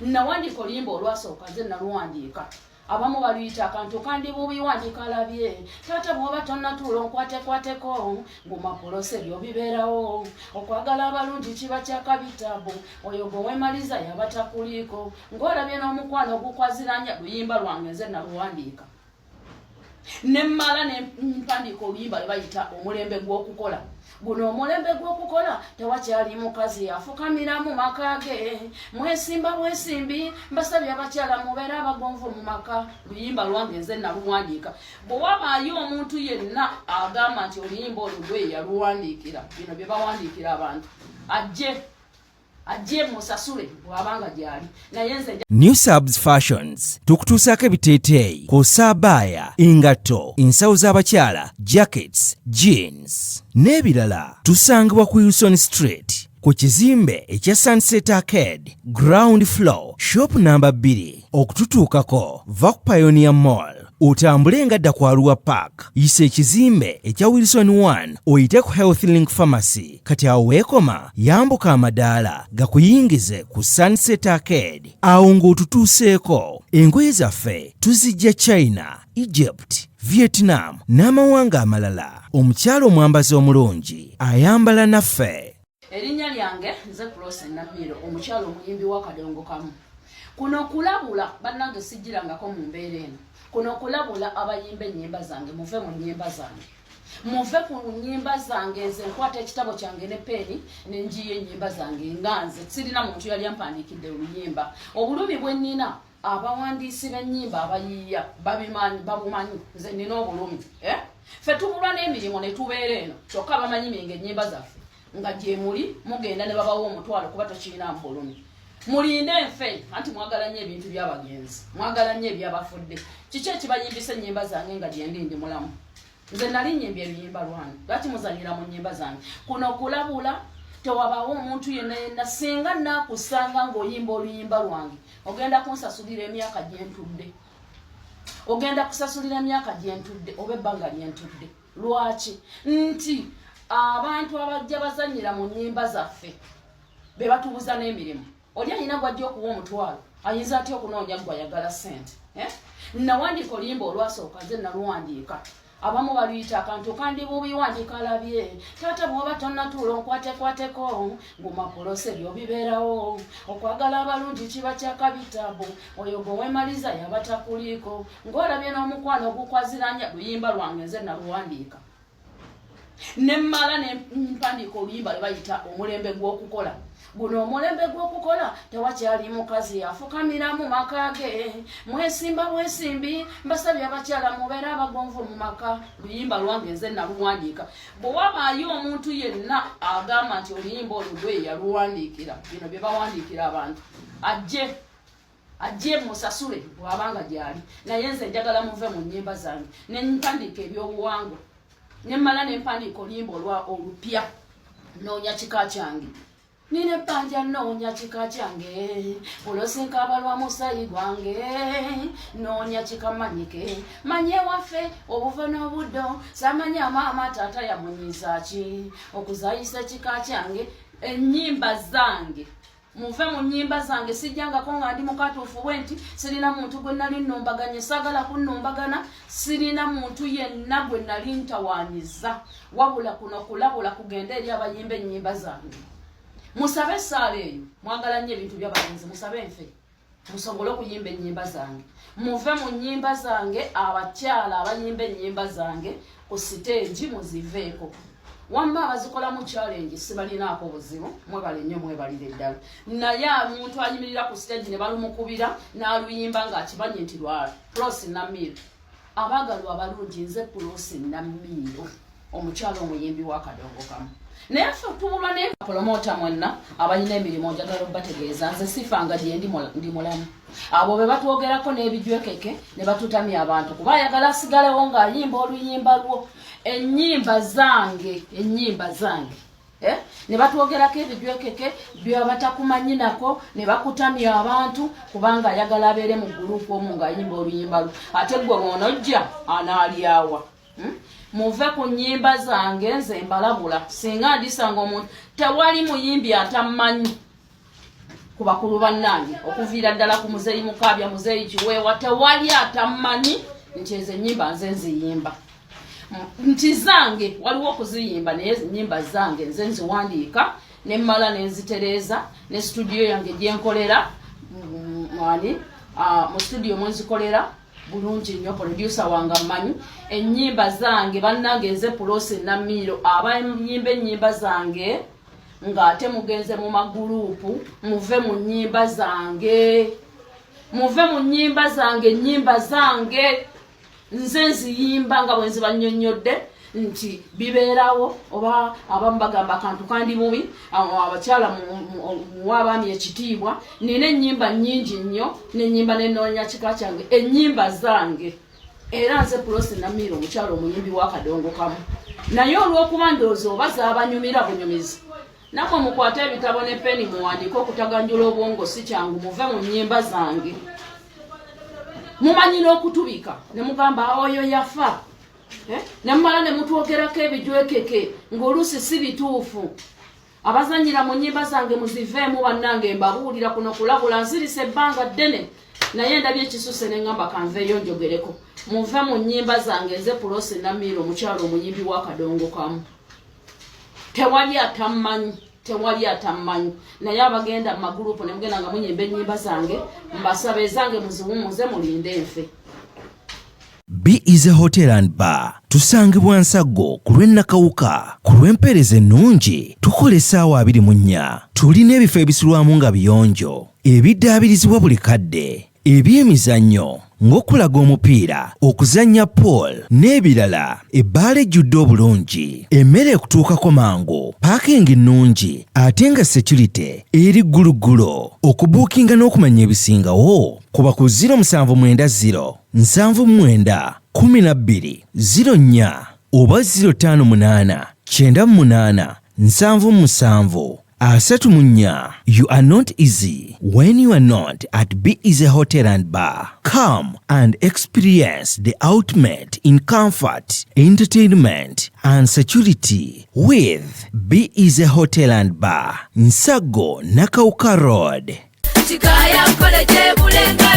Nawandika oluyimba olwasooka nze naluwandiika abamu baluyita akantu kandi bubi wandika labye taata bw'oba tonnatuula onkwatekwateko ngumapolose byo bibeerawo okwagala abalungi kiba kyakabitabo oyo gwe wemaliza yabatakuliiko ng'olabye n'omukwano ogukwaziranya luyimba lwange nze naluwandiika nemmala nempandiika oluyimba lwe bayita omulembe gw'okukola guno omulembe gw'okukola tewakyali mukazi afukamira mu maka ge mwesimba bwesimbi mbasabye abakyala mubeere abagonvu mu maka luyimba lwange nze naluwandiika bwe wabaayo omuntu yenna agamba nti oluyimba olwo lwe yaluwandiikira bino bye bawandiikira abantu ajje musasule bw'abanga gyali naye nze New Subs Fashions tukutuusaako ebiteeteeyi kw'ossa abaya engatto ensawo z'abakyala jackets jeans n'ebirala tusangibwa ku Wilson Street ku kizimbe ekya Sunset Arcade ground floor shop number 2 okututuukako va ku Pioneer Mall otambule ngadda ku Arua Park yisa ekizimbe ekya Wilson 1 oyite ku Health Link Pharmacy kati awo weekoma yambuka amadaala gakuyingize ku Sunset Arcade awo ng'otutuuseeko engoye zaffe tuzijja China, Egypt, Vietnam n'amawanga amalala omukyala omwambazi omulungi ayambala naffe. Erinnya lyange nze Close Namiro omukyala omuyimbi w'akadongo kamu kuno kulabula bannange sijjirangako mu mbeera eno kuno kulabula abayimba ennyimba zange muve mu nnyimba zange muve ku nnyimba zange nze nkwata ekitabo kyange ne peeni nenjiya ennyimba zange nga nze sirina muntu yali ampandiikidde oluyimba obulumi bwe nnina abawandiisi b'ennyimba abayiiya babumanyi nze nnina obulumi ffe tubulwa n'emirimu ne tubeera eno kyokka bamanyi minga ennyimba zaffe nga gye muli mugenda ne babawo omutwalo kuba tokirinamu bulumi mulinde nfe anti mwagala nnyo ebintu by'abagenzi mwagala nnyo ebyabafudde kiki ekibayimbisa ennyimba zange nga gyendi ndi mulamu nze nali nnyimba ebiyimba lwange lwaki muzanyira mu nnyimba zange kuno kulabula tewabaawo omuntu yenna singa naakusanga ng'oyimba oluyimba lwange ogenda kunsasulira emyaka gyentudde ogenda kusasulira emyaka gyentudde oba ebbanga lyentudde lwaki nti abantu abajja bazanyira mu nnyimba zaffe be batubuza n'emirimu oli alina gwajja okuwa omutwalo ayinza atya okunoonya gwayagala ssente nawandiika oluyimba olwasooka nze naluwandiika abamu baluyita akantu kandi bubi wandika labye taata bw'oba tonnatuula onkwatekwateko ngumapolose byo bibeerawo okwagala abalungi kiba kyakabitabo oyo gwe wemaliza yabatakuliiko ng'olabye n'omukwano ogukwaziranya luyimba lwange nze naluwandiika nemmala nempandiika oluyimba lwe bayita omulembe gw'okukola guno omulembe gw'okukola tewakyali mukazi afukamira mu maka ge mwesimba bwesimbi mbasabye abakyala mubeere abagonvu mu maka luyimba lwange nze naluwandiika bwe wabaayo omuntu yenna agamba nti oluyimba olwo lwe yaluwandiikira bino bye bawandiikira abantu ajje musasule bw'abanga gyali naye nze njagala muve mu nnyimba zange nempandiika ebyobuwangwa nemmala nempandiika oluyimba olupya noonya kika kyange nina ebbanja noonya kika kyange olosinka abalwa musayi gwange noonya kika manyike manye waffe obuve n'obuddo samanya maama taata yamunyiza ki okuzaayisa kika kyange ennyimba zange muve mu nnyimba zange sijjangako nga ndi mukatuufu bwe nti sirina muntu gwe nali nnumbaganye saagala kunnumbagana sirina muntu yenna gwe nali ntawaanyiza wabula kuno kulabula kugenda eri abayimba ennyimba zange musabe essaala eyo mwagala nnyo ebintu by'abagenzi musabe nfe musobole okuyimba ennyimba zange muve mu nnyimba zange abakyala abayimba ennyimba zange ku siteegi muziveeko wamma abazikolamu challenge sibalinaako buzibu mwebale nnyo mwebalire ddala naye omuntu ayimirira ku siteegi ne balumukubira n'aluyimba ng'akimanyi nti lwa Close Namiro abaagalwa abalungi nze Close Namiro omukyala omuyimbi w'akadongo kamu naye ffe tubulwa ne promota mwenna abalina emirimu njagala obbategeeza nze sifanga gye ndi mulamu abo be batwogerako n'ebijwekeke ne batutamya abantu kuba ayagala asigalewo ng'ayimba oluyimba lwo ennyimba zange ne batwogerako ebijwekeke byabatakumanyi nako ne bakutamya abantu kubanga ayagala abeere mu gurupu omu ng'ayimba oluyimba lwo ate gwe bw'onojja anaalyawa muve ku nnyimba zange nze mbalabula singa ndisanga omuntu tewali muyimbi atamanyi ku bakulu bannange okuviira ddala ku muzeeyi Mukaabya muzeeyi Kiweewa tewali atamanyi nti ezo ennyimba nze nziyimba nti zange waliwo okuziyimba naye ennyimba zange nze nziwandiika ne mmala ne nzitereeza ne studio yange gye nkolera mu studio mwe nzikolera bulungi nnyo producer wange amanyi ennyimba zange bannange nze Pulose Namiiro abayimba ennyimba zange ng'ate mugenze mu maguruupu muve mu nnyimba zange ennyimba zange nze nziyimba nga bwe nzibannyonnyodde nti bibeerawo oba abamu bagamba akantu kandi bubi abakyala muwaabaami ekitiibwa nina ennyimba nnyingi nnyo n'ennyimba nenoonya kika kyange ennyimba zange era nze Pulose Namiiro omukyala omuyimbi w'akadongo kamu naye olw'okuba ndowooza oba zaabanyumira bunyumizi namwe mukwate ebitabo ne peni muwandiike okutaganjula obwongo si kyangu muve mu nnyimba zange mumanyi n'okutubika ne mugamba oyo yafa nemmala ne mutwogerako ebijwekeke ng'oluusi si bituufu abazanyira mu nnyimba zange muziveemu bannange mbabuulira kuno kulabula nzirisa ebbanga ddene naye ndabye ekisuse ne ŋŋamba kanveeyo njogereko muve mu nnyimba zange nze Pulose Namiiro omukyalo omuyimbi w'akadongo kamu tewali atammanyi naye abagenda mu magurupu ne mugenda nga munyimba ennyimba zange mbasaba ezange muziwumuze mulinde enfe. Be Easy Hotel and Bar tusangibwa Nsaggo ku lw'Ennakawuka ku lw'empeereza ennungi tukola essaawa 24 tulina ebifo ebisulwamu nga biyonjo ebiddaabirizibwa buli kadde ebyemizannyo ng'okulaga omupiira okuzannya pool n'ebirala ebbaala ejjudde obulungi emmere ekutuukako mangu paakingi nnungi ate nga security eri gguluggulo okubuukinga n'okumanya ebisingawo kuba ku 070 79 12 04 oba 058 98 77 34. You are not easy when you are not at Be Easy Hotel and Bar. Come and experience the ultimate in comfort, entertainment and security with Be Easy Hotel and Bar, Nsaggo, Nakawuka Road.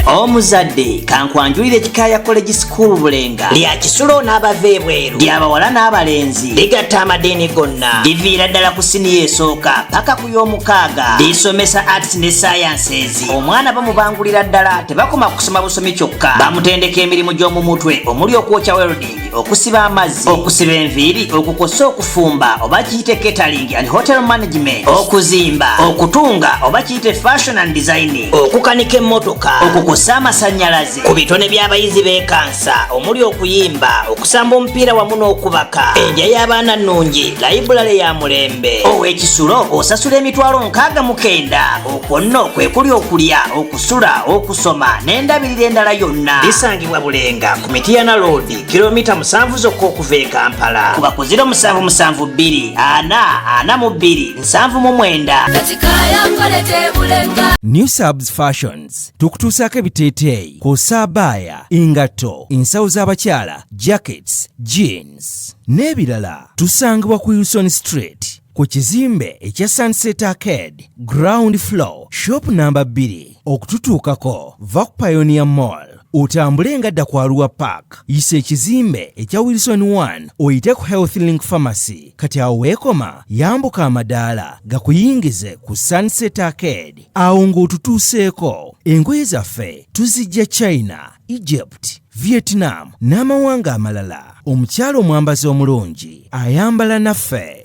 Omuzadde kankwanjulire Kikaya College School Bulenga lya kisulo n'abave bweru ly'abawala n'abalenzi ligatta amadeni gonna liviira ddala ku siniya esooka paka ku y'omukaaga lisomesa arts ne sciences. Omwana bamubangulira ddala tebakoma kusoma busomi kyokka bamutendeka emirimu gy'omu mutwe omuli okwokya welding okusiba amazzi okusiba enviiri okukosa okufumba oba kiyite catering and hotel management okuzimba okutunga oba kiyite fashion and design okukanika emmotoka okukosa amasannyalaze ku bitone by'abayizi b'ekansa omuli okuyimba okusamba omupiira wamu n'okubaka enja y'abaana nnungi layibulale ya mulembe ow'ekisulo osasula emitwalo 69 okwo nno kwe kuli okulya okusula okusoma n'endabirira endala yonna lisangibwa Bulenga ku Mityana Road kilomita 7 zokka okuva e Kampala kuba ku 0772 442 799. New Subs Fashions tukutuusaako ebiteeteeyi kw'ossa abaya, engatto, ensawo z'abakyala, jackets, jeans n'ebirala. Tusangibwa ku Wilson Street ku kizimbe ekya Sunset Arcade ground floor shop number 2. Okututuukako va ku Pioneer Mall otambule ngadda ku Arua Park yisa ekizimbe ekya Wilson 1 oyite ku Health Link Pharmacy kati awo weekoma yambuka amadaala gakuyingize ku Sunset Arcade. Awo ng'otutuuseeko engoye zaffe tuzijja China, Egypt, Vietnam n'amawanga amalala. Omukyala omwambazi omulungi ayambala naffe